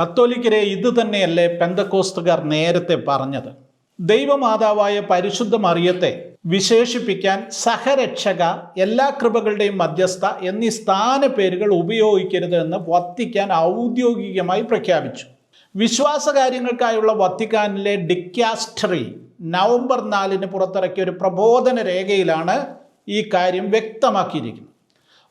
കത്തോലിക്കരെ ഇത് തന്നെയല്ലേ പെന്തക്കോസ്തുകാർ നേരത്തെ പറഞ്ഞത്? ദൈവമാതാവായ പരിശുദ്ധ മറിയത്തെ വിശേഷിപ്പിക്കാൻ സഹരക്ഷക, എല്ലാ കൃപകളുടെയും മധ്യസ്ഥ എന്നീ സ്ഥാനപ്പേരുകൾ ഉപയോഗിക്കരുത് എന്ന് വത്തിക്കാൻ ഔദ്യോഗികമായി പ്രഖ്യാപിച്ചു. വിശ്വാസകാര്യങ്ങൾക്കായുള്ള വത്തിക്കാനിലെ ഡിക്കാസ്റ്ററി നവംബർ 4 പുറത്തിറക്കിയ ഒരു പ്രബോധന രേഖയിലാണ് ഈ കാര്യം വ്യക്തമാക്കിയിരിക്കുന്നത്.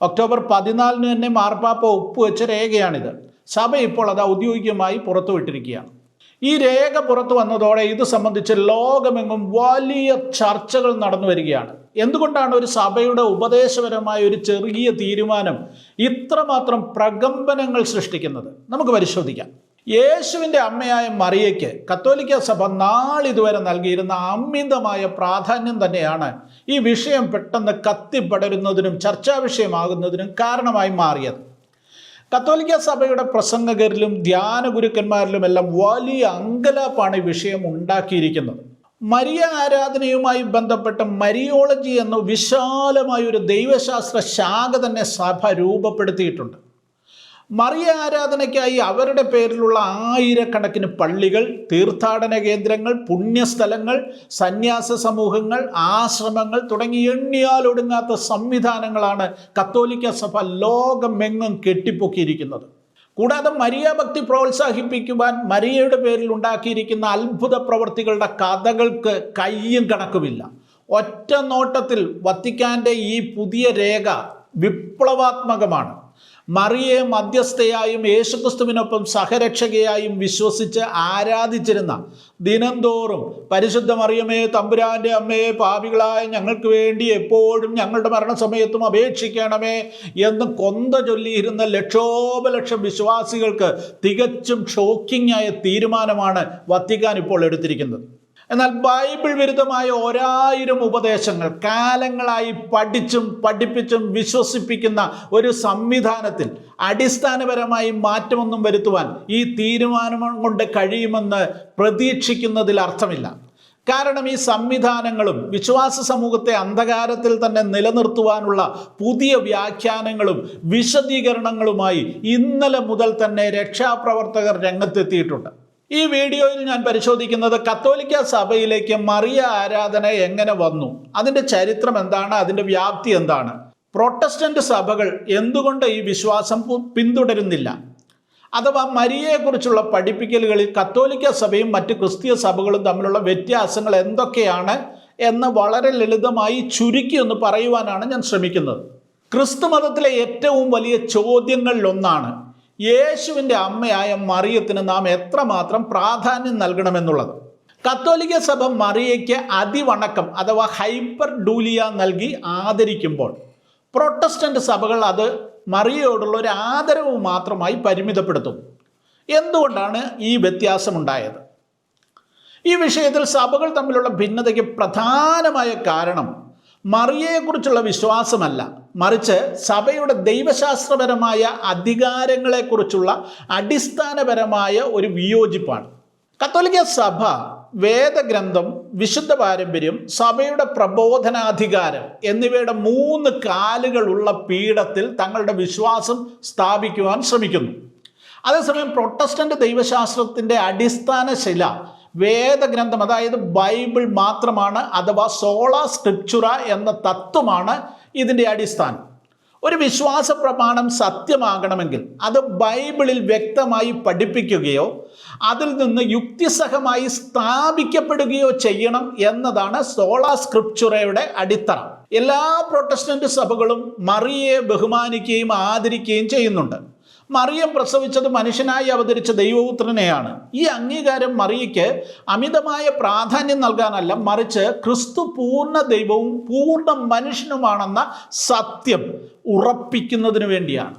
ഒക്ടോബർ 14 തന്നെ മാർപ്പാപ്പ ഒപ്പുവെച്ച രേഖയാണിത്. സഭ ഇപ്പോൾ അത് ഔദ്യോഗികമായി പുറത്തുവിട്ടിരിക്കുകയാണ്. ഈ രേഖ പുറത്തു വന്നതോടെ ഇത് സംബന്ധിച്ച് ലോകമെങ്ങും വലിയ ചർച്ചകൾ നടന്നു വരികയാണ്. എന്തുകൊണ്ടാണ് ഒരു സഭയുടെ ഉപദേശപരമായ ഒരു ചെറിയ തീരുമാനം ഇത്രമാത്രം പ്രകമ്പനങ്ങൾ സൃഷ്ടിക്കുന്നത്? നമുക്ക് പരിശോധിക്കാം. യേശുവിൻ്റെ അമ്മയായ മറിയയ്ക്ക് കത്തോലിക്ക സഭ നാളിതുവരെ നൽകിയിരുന്ന അമിതമായ പ്രാധാന്യം തന്നെയാണ് ഈ വിഷയം പെട്ടെന്ന് കത്തിപ്പടരുന്നതിനും ചർച്ചാ വിഷയമാകുന്നതിനും കാരണമായി മാറിയത്. കത്തോലിക്ക സഭയുടെ പ്രസംഗകരിലും ധ്യാന ഗുരുക്കന്മാരിലുമെല്ലാം വലിയ അങ്കലാപ്പാണ് ഈ വിഷയം ഉണ്ടാക്കിയിരിക്കുന്നത്. മരിയ ആരാധനയുമായി ബന്ധപ്പെട്ട് മരിയോളജി എന്ന വിശാലമായ ഒരു ദൈവശാസ്ത്ര ശാഖ തന്നെ സഭ രൂപപ്പെടുത്തിയിട്ടുണ്ട്. മറിയ ആരാധനയ്ക്കായി അവരുടെ പേരിലുള്ള ആയിരക്കണക്കിന് പള്ളികൾ, തീർത്ഥാടന കേന്ദ്രങ്ങൾ, പുണ്യസ്ഥലങ്ങൾ, സന്യാസ സമൂഹങ്ങൾ, ആശ്രമങ്ങൾ തുടങ്ങി എണ്ണിയാലൊടുങ്ങാത്ത സംവിധാനങ്ങളാണ് കത്തോലിക്ക സഭ ലോകമെങ്ങും കെട്ടിപ്പൊക്കിയിരിക്കുന്നത്. കൂടാതെ മരിയ ഭക്തി പ്രോത്സാഹിപ്പിക്കുവാൻ മരിയയുടെ പേരിൽ ഉണ്ടാക്കിയിരിക്കുന്ന അത്ഭുത പ്രവൃത്തികളുടെ കഥകൾക്ക് കയ്യും കണക്കുമില്ല. ഒറ്റ നോട്ടത്തിൽ വത്തിക്കാൻ്റെ ഈ പുതിയ രേഖ വിപ്ലവാത്മകമാണ്. മറിയയെ മധ്യസ്ഥയായും യേശുക്രിസ്തുവിനൊപ്പം സഹരക്ഷകയായും വിശ്വസിച്ച് ആരാധിച്ചിരുന്ന, ദിനംതോറും പരിശുദ്ധ മറിയമേ തമ്പുരാൻ്റെ അമ്മയെ, പാപികളായ ഞങ്ങൾക്ക് വേണ്ടി എപ്പോഴും ഞങ്ങളുടെ മരണസമയത്തും അപേക്ഷിക്കണമേ എന്ന് കൊന്ത ചൊല്ലിയിരുന്ന ലക്ഷോപലക്ഷം വിശ്വാസികൾക്ക് തികച്ചും ഷോക്കിംഗ് ആയ തീരുമാനമാണ് വത്തിക്കാൻ ഇപ്പോൾ എടുത്തിരിക്കുന്നത്. എന്നാൽ ബൈബിൾ വിരുദ്ധമായ 1000 ഉപദേശങ്ങൾ കാലങ്ങളായി പഠിച്ചും പഠിപ്പിച്ചും വിശ്വസിപ്പിക്കുന്ന ഒരു സംവിധാനത്തിൽ അടിസ്ഥാനപരമായി മാറ്റമൊന്നും വരുത്തുവാൻ ഈ തീരുമാനം കൊണ്ട് കഴിയുമെന്ന് പ്രതീക്ഷിക്കുന്നതിൽ അർത്ഥമില്ല. കാരണം ഈ സംവിധാനങ്ങളും വിശ്വാസ സമൂഹത്തെ അന്ധകാരത്തിൽ തന്നെ നിലനിർത്തുവാനുള്ള പുതിയ വ്യാഖ്യാനങ്ങളും വിശദീകരണങ്ങളുമായി ഇന്നലെ മുതൽ തന്നെ രക്ഷാപ്രവർത്തകർ രംഗത്തെത്തിയിട്ടുണ്ട്. ഈ വീഡിയോയിൽ ഞാൻ പരിശോധിക്കുന്നത് കത്തോലിക്ക സഭയിലേക്ക് മറിയ ആരാധന എങ്ങനെ വന്നു, അതിൻ്റെ ചരിത്രം എന്താണ്, അതിൻ്റെ വ്യാപ്തി എന്താണ്, പ്രൊട്ടസ്റ്റന്റ് സഭകൾ എന്തുകൊണ്ട് ഈ വിശ്വാസം പിന്തുടരുന്നില്ല, അഥവാ മരിയയെക്കുറിച്ചുള്ള പഠിപ്പിക്കലുകളിൽ കത്തോലിക്ക സഭയും മറ്റ് ക്രിസ്തീയ സഭകളും തമ്മിലുള്ള വ്യത്യാസങ്ങൾ എന്തൊക്കെയാണ് എന്ന് വളരെ ലളിതമായി ചുരുക്കി ഒന്ന് പറയുവാനാണ് ഞാൻ ശ്രമിക്കുന്നത്. ക്രിസ്തു മതത്തിലെ ഏറ്റവും വലിയ ചോദ്യങ്ങളിലൊന്നാണ് യേശുവിൻ്റെ അമ്മയായ മറിയത്തിന് നാം എത്രമാത്രം പ്രാധാന്യം നൽകണമെന്നുള്ളത്. കത്തോലിക്ക സഭ മറിയയ്ക്ക് അതിവണക്കം അഥവാ ഹൈപ്പർ ഡൂലിയ നൽകി ആദരിക്കുമ്പോൾ പ്രൊട്ടസ്റ്റന്റ് സഭകൾ അത് മറിയയോടുള്ള ഒരു ആദരവ് മാത്രമായി പരിമിതപ്പെടുത്തും. എന്തുകൊണ്ടാണ് ഈ വ്യത്യാസമുണ്ടായത്? ഈ വിഷയത്തിൽ സഭകൾ തമ്മിലുള്ള ഭിന്നതയ്ക്ക് പ്രധാനമായ കാരണം മറിയയെക്കുറിച്ചുള്ള വിശ്വാസമല്ല, മറിച്ച് സഭയുടെ ദൈവശാസ്ത്രപരമായ അധികാരങ്ങളെക്കുറിച്ചുള്ള അടിസ്ഥാനപരമായ ഒരു വിയോജിപ്പാണ്. കത്തോലിക്ക സഭ വേദഗ്രന്ഥം, വിശുദ്ധ പാരമ്പര്യം, സഭയുടെ പ്രബോധനാധികാരം എന്നിവയുടെ 3 കാലുകളുള്ള പീഠത്തിൽ തങ്ങളുടെ വിശ്വാസം സ്ഥാപിക്കുവാൻ ശ്രമിക്കുന്നു. അതേസമയം പ്രൊട്ടസ്റ്റന്റ് ദൈവശാസ്ത്രത്തിൻ്റെ അടിസ്ഥാന ശില വേദഗ്രന്ഥം, അതായത് ബൈബിൾ മാത്രമാണ്, അഥവാ സോളാ സ്ക്രിപ്ചുറ എന്ന തത്വമാണ് ഇതിൻ്റെ അടിസ്ഥാനം. ഒരു വിശ്വാസ പ്രമാണം സത്യമാകണമെങ്കിൽ അത് ബൈബിളിൽ വ്യക്തമായി പഠിപ്പിക്കുകയോ അതിൽ നിന്ന് യുക്തിസഹമായി സ്ഥാപിക്കപ്പെടുകയോ ചെയ്യണം എന്നതാണ് സോളാ സ്ക്രിപ്ചുറയുടെ അടിത്തറ. എല്ലാ പ്രൊട്ടസ്റ്റന്റ് സഭകളും മറിയയെ ബഹുമാനിക്കുകയും ആദരിക്കുകയും ചെയ്യുന്നുണ്ട്. മറിയം പ്രസവിച്ചത് മനുഷ്യനായി അവതരിച്ച ദൈവപുത്രനെയാണ്. ഈ അംഗീകാരം മറിയയ്ക്ക് അമിതമായ പ്രാധാന്യം നൽകാനല്ല, മറിച്ച് ക്രിസ്തു പൂർണ്ണ ദൈവവും പൂർണ്ണ മനുഷ്യനുമാണെന്ന സത്യം ഉറപ്പിക്കുന്നതിന് വേണ്ടിയാണ്.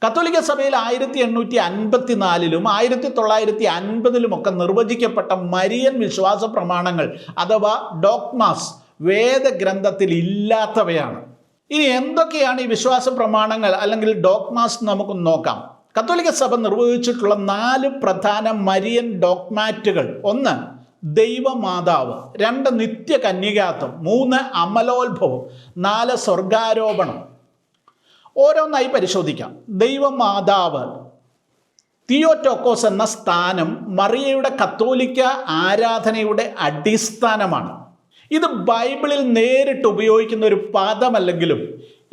കത്തോലിക്ക സഭയിൽ 1854 1950 നിർവചിക്കപ്പെട്ട മരിയൻ വിശ്വാസ പ്രമാണങ്ങൾ അഥവാ ഡോഗ്മാസ് വേദഗ്രന്ഥത്തിൽ ഇല്ലാത്തവയാണ്. ഇനി എന്തൊക്കെയാണ് ഈ വിശ്വാസ പ്രമാണങ്ങൾ അല്ലെങ്കിൽ ഡോഗ്മാസ് നമുക്ക് നോക്കാം. കത്തോലിക്ക സഭ നിർവഹിച്ചിട്ടുള്ള 4 പ്രധാന മരിയൻ ഡോഗ്മാറ്റുകൾ: 1 ദൈവമാതാവ്, 2 നിത്യകന്യകാത്വം, 3 അമലോത്ഭവം, 4 സ്വർഗാരോപണം. ഓരോന്നായി പരിശോധിക്കാം. ദൈവമാതാവ് തിയോടോക്കോസ് എന്ന സ്ഥാനം മറിയയുടെ കത്തോലിക്ക ആരാധനയുടെ അടിസ്ഥാനമാണ്. ഇത് ബൈബിളിൽ നേരിട്ട് ഉപയോഗിക്കുന്ന ഒരു പദമല്ലെങ്കിലും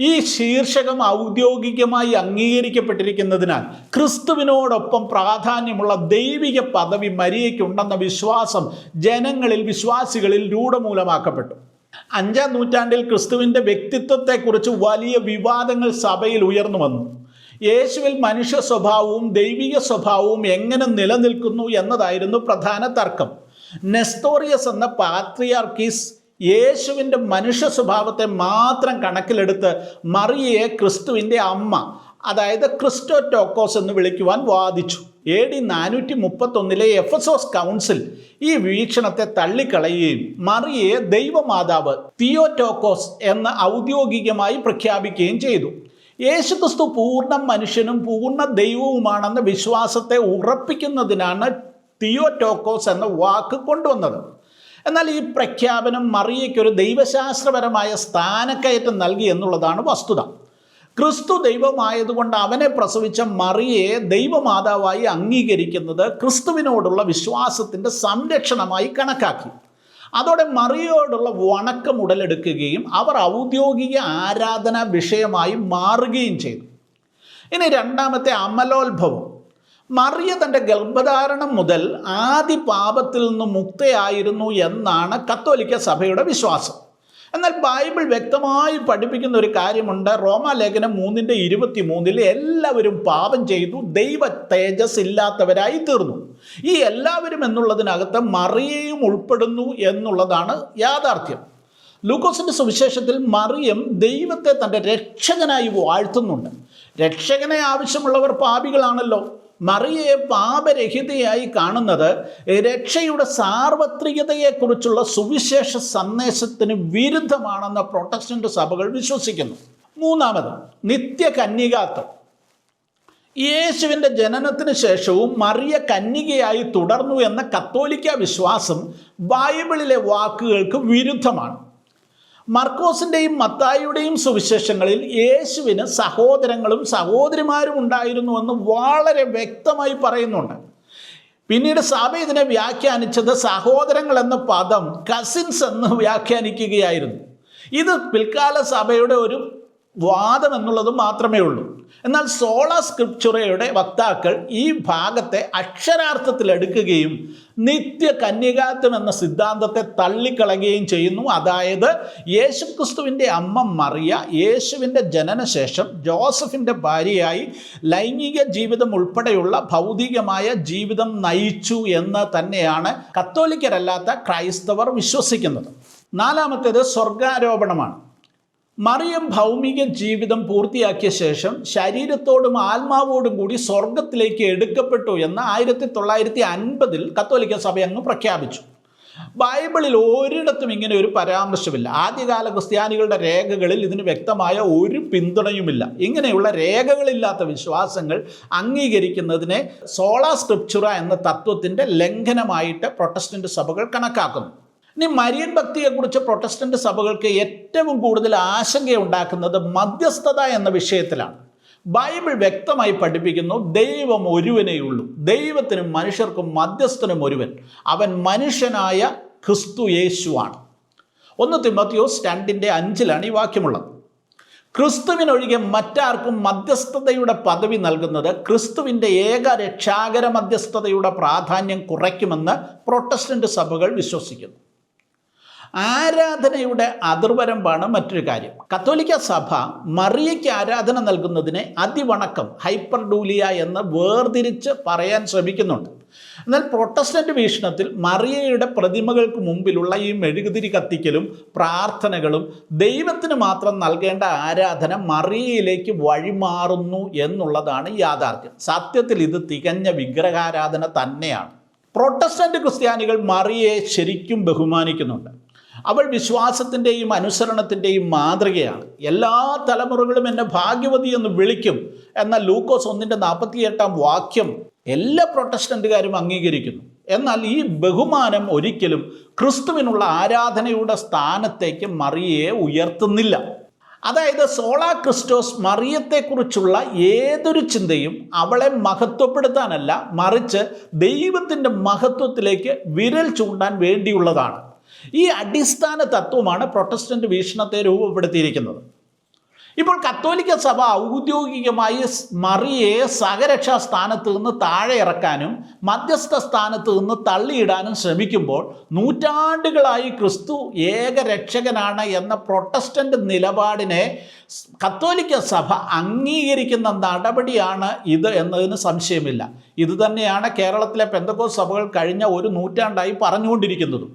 ഈ ശീർഷകം ഔദ്യോഗികമായി അംഗീകരിക്കപ്പെട്ടിരിക്കുന്നതിനാൽ ക്രിസ്തുവിനോടൊപ്പം പ്രാധാന്യമുള്ള ദൈവിക പദവി മരിയയ്ക്കുണ്ടെന്ന വിശ്വാസം വിശ്വാസികളിൽ രൂഢമൂലമാക്കപ്പെട്ടു. 5-ാം നൂറ്റാണ്ടിൽ ക്രിസ്തുവിൻ്റെ വ്യക്തിത്വത്തെക്കുറിച്ച് വലിയ വിവാദങ്ങൾ സഭയിൽ ഉയർന്നു വന്നു. യേശുവിൽ മനുഷ്യ സ്വഭാവവും ദൈവിക സ്വഭാവവും എങ്ങനെ നിലനിൽക്കുന്നു എന്നതായിരുന്നു പ്രധാന തർക്കം. നെസ്തോറിയസ് എന്ന പാത്രിയാർക്കീസ് യേശുവിൻ്റെ മനുഷ്യ സ്വഭാവത്തെ മാത്രം കണക്കിലെടുത്ത് മറിയയെ ക്രിസ്തുവിൻ്റെ അമ്മ, അതായത് ക്രിസ്റ്റോടോക്കോസ് എന്ന് വിളിക്കുവാൻ വാദിച്ചു. AD 431 എഫെസോസ് കൗൺസിൽ ഈ വീക്ഷണത്തെ തള്ളിക്കളയുകയും മറിയയെ ദൈവമാതാവ് തിയോടോക്കോസ് എന്ന് ഔദ്യോഗികമായി പ്രഖ്യാപിക്കുകയും ചെയ്തു. യേശുക്രിസ്തു പൂർണ്ണ മനുഷ്യനും പൂർണ്ണ ദൈവവുമാണെന്ന വിശ്വാസത്തെ ഉറപ്പിക്കുന്നതിനാണ് തിയോടോക്കോസ് എന്ന വാക്ക് കൊണ്ടുവന്നത്. എന്നാൽ ഈ പ്രഖ്യാപനം മറിയയ്ക്കൊരു ദൈവശാസ്ത്രപരമായ സ്ഥാനക്കയറ്റം നൽകി എന്നുള്ളതാണ് വസ്തുത. ക്രിസ്തു ദൈവമായതുകൊണ്ട് അവനെ പ്രസവിച്ച മറിയയെ ദൈവമാതാവായി അംഗീകരിക്കുന്നത് ക്രിസ്തുവിനോടുള്ള വിശ്വാസത്തിൻ്റെ സംരക്ഷണമായി കണക്കാക്കി. അതോടെ മറിയയോടുള്ള വണക്കം ഉടലെടുക്കുകയും അവർ ഔദ്യോഗിക ആരാധനാ വിഷയമായി മാറുകയും ചെയ്തു. ഇനി രണ്ടാമത്തെ അമലോത്ഭവം. മറിയ തൻ്റെ ഗർഭധാരണം മുതൽ ആദി പാപത്തിൽ നിന്ന് മുക്തയായിരുന്നു എന്നാണ് കത്തോലിക്ക സഭയുടെ വിശ്വാസം. എന്നാൽ ബൈബിൾ വ്യക്തമായി പഠിപ്പിക്കുന്ന ഒരു കാര്യമുണ്ട്. റോമാലേഖനം 3:23 എല്ലാവരും പാപം ചെയ്തു ദൈവ തേജസ് ഇല്ലാത്തവരായി തീർന്നു. ഈ എല്ലാവരും എന്നുള്ളതിനകത്ത് മറിയയും ഉൾപ്പെടുന്നു എന്നുള്ളതാണ് യാഥാർത്ഥ്യം. ലൂക്കോസിൻ്റെ സുവിശേഷത്തിൽ മറിയം ദൈവത്തെ തൻ്റെ രക്ഷകനായി വാഴ്ത്തുന്നുണ്ട്. രക്ഷകനെ ആവശ്യമുള്ളവർ പാപികളാണല്ലോ. മറിയയെ പാപരഹിതയായി കാണുന്നത് രക്ഷയുടെ സാർവത്രികതയെക്കുറിച്ചുള്ള സുവിശേഷ സന്ദേശത്തിന് വിരുദ്ധമാണെന്ന് പ്രൊട്ടസ്റ്റന്റ് സഭകൾ വിശ്വസിക്കുന്നു. മൂന്നാമത്, നിത്യകന്യകാത്വം. യേശുവിൻ്റെ ജനനത്തിന് ശേഷവും മറിയ കന്യകയായി തുടർന്നു എന്ന കത്തോലിക്ക വിശ്വാസം ബൈബിളിലെ വാക്കുകൾക്ക് വിരുദ്ധമാണ്. മർക്കോസിൻ്റെയും മത്തായിയുടെയും സുവിശേഷങ്ങളിൽ യേശുവിന് സഹോദരങ്ങളും സഹോദരിമാരും ഉണ്ടായിരുന്നുവെന്ന് വളരെ വ്യക്തമായി പറയുന്നുണ്ട്. പിന്നീട് സഭ ഇതിനെ വ്യാഖ്യാനിച്ചത് സഹോദരങ്ങൾ എന്ന പദം കസിൻസ് എന്ന് വ്യാഖ്യാനിക്കുകയായിരുന്നു. ഇത് പിൽക്കാല സഭയുടെ ഒരു വാദം എന്നുള്ളത് മാത്രമേ ഉള്ളൂ. എന്നാൽ സോളാ സ്ക്രിപ്ചറയുടെ വക്താക്കൾ ഈ ഭാഗത്തെ അക്ഷരാർത്ഥത്തിൽ എടുക്കുകയും നിത്യ കന്യകാത്വം എന്ന സിദ്ധാന്തത്തെ തള്ളിക്കളയുകയും ചെയ്യുന്നു. അതായത് യേശുക്രിസ്തുവിൻ്റെ അമ്മ മറിയ യേശുവിൻ്റെ ജനനശേഷം ജോസഫിൻ്റെ ഭാര്യയായി ലൈംഗിക ജീവിതം ഉൾപ്പെടെയുള്ള ഭൗതികമായ ജീവിതം നയിച്ചു എന്ന് തന്നെയാണ് കത്തോലിക്കരല്ലാത്ത ക്രൈസ്തവർ വിശ്വസിക്കുന്നത്. നാലാമത്തേത് സ്വർഗാരോപണമാണ്. മറിയം ഭൗമിക ജീവിതം പൂർത്തിയാക്കിയ ശേഷം ശരീരത്തോടും ആത്മാവോടും കൂടി സ്വർഗത്തിലേക്ക് എടുക്കപ്പെട്ടു എന്ന് 1950 കത്തോലിക്ക സഭ അങ്ങ് പ്രഖ്യാപിച്ചു. ബൈബിളിൽ ഒരിടത്തും ഇങ്ങനെ ഒരു പരാമർശമില്ല. ആദ്യകാല ക്രിസ്ത്യാനികളുടെ രേഖകളിൽ ഇതിന് വ്യക്തമായ ഒരു പിന്തുണയുമില്ല. ഇങ്ങനെയുള്ള രേഖകളില്ലാത്ത വിശ്വാസങ്ങൾ അംഗീകരിക്കുന്നതിനെ സോളാ സ്ക്രിപ്ചുറ എന്ന തത്വത്തിൻ്റെ ലംഘനമായിട്ട് പ്രൊട്ടസ്റ്റന്റ് സഭകൾ കണക്കാക്കുന്നു. ഇനി മരിയൻ ഭക്തിയെക്കുറിച്ച് പ്രൊട്ടസ്റ്റന്റ് സഭകൾക്ക് ഏറ്റവും കൂടുതൽ ആശങ്കയുണ്ടാക്കുന്നത് മധ്യസ്ഥത എന്ന വിഷയത്തിലാണ്. ബൈബിൾ വ്യക്തമായി പഠിപ്പിക്കുന്നു, ദൈവം ഒരുവനേയുള്ളൂ, ദൈവത്തിനും മനുഷ്യർക്കും മധ്യസ്ഥനും ഒരുവൻ, അവൻ മനുഷ്യനായ ക്രിസ്തു യേശുവാണ്. 1 തിമോത്തിയോസ് 2:5 ഈ വാക്യമുള്ളത്. ക്രിസ്തുവിനൊഴികെ മറ്റാർക്കും മധ്യസ്ഥതയുടെ പദവി നൽകുന്നത് ക്രിസ്തുവിൻ്റെ ഏക രക്ഷാകര മധ്യസ്ഥതയുടെ പ്രാധാന്യം കുറയ്ക്കുമെന്ന് പ്രൊട്ടസ്റ്റന്റ് സഭകൾ വിശ്വസിക്കുന്നു. ആരാധനയുടെ അതിർവരമ്പാണ് മറ്റൊരു കാര്യം. കത്തോലിക്ക സഭ മറിയയ്ക്ക് ആരാധന നൽകുന്നതിനെ അതിവണക്കം, ഹൈപ്പർഡൂലിയ എന്ന് വേർതിരിച്ച് പറയാൻ ശ്രമിക്കുന്നുണ്ട്. എന്നാൽ പ്രൊട്ടസ്റ്റന്റ് വീക്ഷണത്തിൽ മറിയയുടെ പ്രതിമകൾക്ക് മുമ്പിലുള്ള ഈ മെഴുകുതിരി കത്തിക്കലും പ്രാർത്ഥനകളും ദൈവത്തിന് മാത്രം നൽകേണ്ട ആരാധന മറിയയിലേക്ക് വഴിമാറുന്നു എന്നുള്ളതാണ് യാഥാർത്ഥ്യം. സത്യത്തിൽ ഇത് തികഞ്ഞ വിഗ്രഹാരാധന തന്നെയാണ്. പ്രൊട്ടസ്റ്റന്റ് ക്രിസ്ത്യാനികൾ മറിയയെ ശരിക്കും ബഹുമാനിക്കുന്നുണ്ട്. അവൾ വിശ്വാസത്തിൻ്റെയും അനുസരണത്തിൻ്റെയും മാതൃകയാണ്. എല്ലാ തലമുറകളും എന്നെ ഭാഗ്യവതി എന്ന് വിളിക്കും എന്ന ലൂക്കോസ് 1:48 വാക്യം എല്ലാ പ്രൊട്ടസ്റ്റന്റുകാരും അംഗീകരിക്കുന്നു. എന്നാൽ ഈ ബഹുമാനം ഒരിക്കലും ക്രിസ്തുവിനുള്ള ആരാധനയുടെ സ്ഥാനത്തേക്ക് മറിയയെ ഉയർത്തുന്നില്ല. അതായത് സോളാ ക്രിസ്റ്റോസ് മറിയത്തെക്കുറിച്ചുള്ള ഏതൊരു ചിന്തയും അവളെ മഹത്വപ്പെടുത്താനല്ല, മറിച്ച് ദൈവത്തിൻ്റെ മഹത്വത്തിലേക്ക് വിരൽ ചൂണ്ടാൻ വേണ്ടിയുള്ളതാണ്. ഈ അടിസ്ഥാന തത്വമാണ് പ്രൊട്ടസ്റ്റന്റ് വീക്ഷണത്തെ രൂപപ്പെടുത്തിയിരിക്കുന്നത്. ഇപ്പോൾ കത്തോലിക്ക സഭ ഔദ്യോഗികമായി മറിയയെ സഹരക്ഷാ സ്ഥാനത്ത് നിന്ന് താഴെ ഇറക്കാനും മധ്യസ്ഥ സ്ഥാനത്ത് നിന്ന് തള്ളിയിടാനും ശ്രമിക്കുമ്പോൾ, നൂറ്റാണ്ടുകളായി ക്രിസ്തു ഏകരക്ഷകനാണ് എന്ന പ്രൊട്ടസ്റ്റന്റ് നിലപാടിനെ കത്തോലിക്ക സഭ അംഗീകരിക്കുന്ന നടപടിയാണ് ഇത് എന്നതിന് സംശയമില്ല. ഇതുതന്നെയാണ് കേരളത്തിലെ പെന്തക്കോസ്ത് സഭകൾ കഴിഞ്ഞ ഒരു നൂറ്റാണ്ടായി പറഞ്ഞുകൊണ്ടിരിക്കുന്നതും.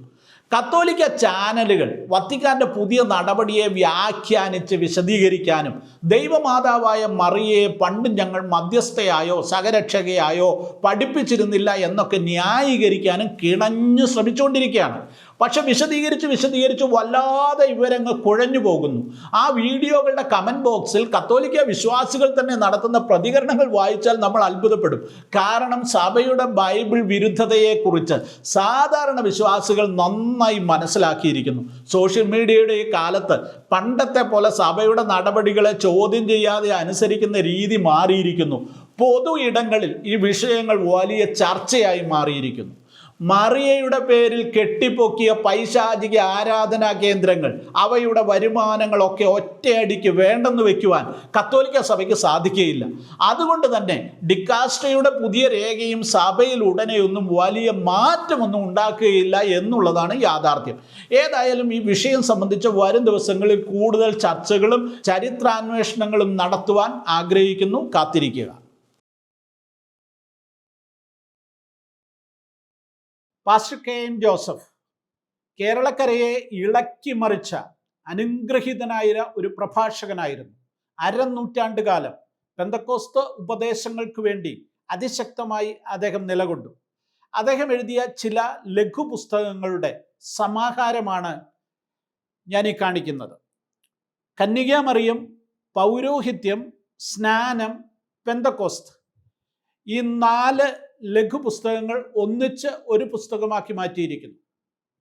കത്തോലിക്ക ചാനലുകൾ വത്തിക്കാൻ്റെ പുതിയ നടപടിയെ വ്യാഖ്യാനിച്ച് വിശദീകരിക്കാനും ദൈവമാതാവായ മറിയയെ പണ്ട് ഞങ്ങൾ മധ്യസ്ഥയായോ സഹരക്ഷകയായോ പഠിപ്പിച്ചിരുന്നില്ല എന്നൊക്കെ ന്യായീകരിക്കാനും കിണഞ്ഞു ശ്രമിച്ചുകൊണ്ടിരിക്കുകയാണ്. പക്ഷെ വിശദീകരിച്ച് വല്ലാതെ ഇവരങ്ങ് കുഴഞ്ഞു പോകുന്നു. ആ വീഡിയോകളുടെ കമൻറ്റ് ബോക്സിൽ കത്തോലിക്ക വിശ്വാസികൾ തന്നെ നടത്തുന്ന പ്രതികരണങ്ങൾ വായിച്ചാൽ നമ്മൾ അത്ഭുതപ്പെടും. കാരണം സഭയുടെ ബൈബിൾ വിരുദ്ധതയെക്കുറിച്ച് സാധാരണ വിശ്വാസികൾ നന്നായി മനസ്സിലാക്കിയിരിക്കുന്നു. സോഷ്യൽ മീഡിയയുടെ ഈ കാലത്ത് പണ്ടത്തെ പോലെ സഭയുടെ നടപടികളെ ചോദ്യം ചെയ്യാതെ അനുസരിക്കുന്ന രീതി മാറിയിരിക്കുന്നു. പൊതു ഇടങ്ങളിൽ ഈ വിഷയങ്ങൾ വലിയ ചർച്ചയായി മാറിയിരിക്കുന്നു. മറിയയുടെ പേരിൽ കെട്ടിപ്പൊക്കിയ പൈശാചിക ആരാധനാ കേന്ദ്രങ്ങൾ, അവയുടെ വരുമാനങ്ങളൊക്കെ ഒറ്റയടിക്ക് വേണ്ടെന്ന് വെക്കുവാൻ കത്തോലിക്ക സഭയ്ക്ക് സാധിക്കുകയില്ല. അതുകൊണ്ട് തന്നെ ഡിക്കാസ്ട്രിയുടെ പുതിയ രേഖയും സഭയിൽ ഉടനെയൊന്നും വലിയ മാറ്റമൊന്നും ഉണ്ടാക്കുകയില്ല എന്നുള്ളതാണ് യാഥാർത്ഥ്യം. ഏതായാലും ഈ വിഷയം സംബന്ധിച്ച് വരും ദിവസങ്ങളിൽ കൂടുതൽ ചർച്ചകളും ചരിത്രാന്വേഷണങ്ങളും നടത്തുവാൻ ആഗ്രഹിക്കുന്നു. കാത്തിരിക്കുക. Pastor K M. ജോസഫ് കേരളക്കരയെ ഇളക്കിമറിച്ച അനുഗ്രഹീതനായ ഒരു പ്രഭാഷകനായിരുന്നു. അരനൂറ്റാണ്ട് കാലം പെന്തക്കോസ്ത് ഉപദേശങ്ങൾക്ക് വേണ്ടി അതിശക്തമായി അദ്ദേഹം നിലകൊണ്ടു. അദ്ദേഹം എഴുതിയ ചില ലഘുപുസ്തകങ്ങളുടെ സമാഹാരമാണ് ഞാൻ ഈ കാണിക്കുന്നത്. കന്യകാമറിയം, പൗരോഹിത്യം, സ്നാനം, പെന്തക്കോസ്ത്, ഈ 4 ലഘുപുസ്തകങ്ങൾ ഒന്നിച്ച് ഒരു പുസ്തകമാക്കി മാറ്റിയിരിക്കുന്നു.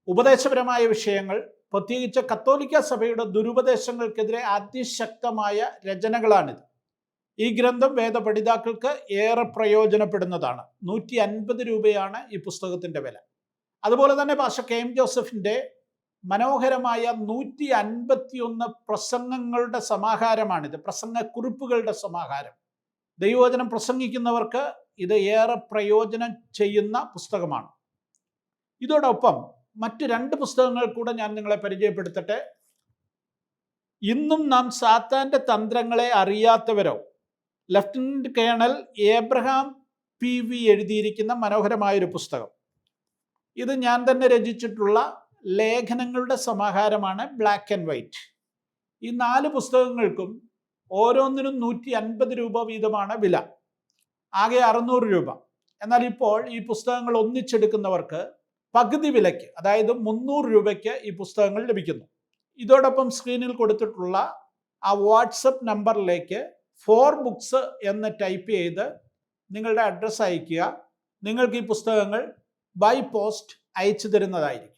ഉപദേശപരമായ വിഷയങ്ങൾ, പ്രത്യേകിച്ച് കത്തോലിക്ക സഭയുടെ ദുരുപദേശങ്ങൾക്കെതിരെ അതിശക്തമായ രചനകളാണിത്. ഈ ഗ്രന്ഥം വേദപഠിതാക്കൾക്ക് ഏറെ പ്രയോജനപ്പെടുന്നതാണ്. 150 രൂപയാണ് ഈ പുസ്തകത്തിൻ്റെ വില. അതുപോലെ തന്നെ പാസ്റ്റർ കെ.എം. ജോസഫിൻ്റെ മനോഹരമായ 151 പ്രസംഗങ്ങളുടെ സമാഹാരമാണിത്. പ്രസംഗക്കുറിപ്പുകളുടെ സമാഹാരം. ദൈവവചനം പ്രസംഗിക്കുന്നവർക്ക് ഇത് ഏറെ പ്രയോജനം ചെയ്യുന്ന പുസ്തകമാണ്. ഇതോടൊപ്പം മറ്റ് 2 പുസ്തകങ്ങൾ കൂടെ ഞാൻ നിങ്ങളെ പരിചയപ്പെടുത്തട്ടെ. ഇന്നും നാം സാത്താൻ്റെ തന്ത്രങ്ങളെ അറിയാത്തവരോ, ലഫ്റ്റനന്റ് കേണൽ ഏബ്രഹാം PV എഴുതിയിരിക്കുന്ന മനോഹരമായൊരു പുസ്തകം. ഇത് ഞാൻ തന്നെ രചിച്ചിട്ടുള്ള ലേഖനങ്ങളുടെ സമാഹാരമാണ്, ബ്ലാക്ക് ആൻഡ് വൈറ്റ്. ഈ 4 പുസ്തകങ്ങൾക്കും ഓരോന്നിനും 150 രൂപ വീതമാണ് വില. ആകെ 600 രൂപ. എന്നാൽ ഇപ്പോൾ ഈ പുസ്തകങ്ങൾ ഒന്നിച്ചെടുക്കുന്നവർക്ക് പകുതി വിലയ്ക്ക്, അതായത് 300 രൂപയ്ക്ക് ഈ പുസ്തകങ്ങൾ ലഭിക്കുന്നു. ഇതോടൊപ്പം സ്ക്രീനിൽ കൊടുത്തിട്ടുള്ള ആ വാട്സപ്പ് നമ്പറിലേക്ക് 4 ബുക്സ് എന്ന് ടൈപ്പ് ചെയ്ത് നിങ്ങളുടെ അഡ്രസ്സ് അയയ്ക്കുക. നിങ്ങൾക്ക് ഈ പുസ്തകങ്ങൾ ബൈ പോസ്റ്റ് അയച്ചു തരുന്നതായിരിക്കും.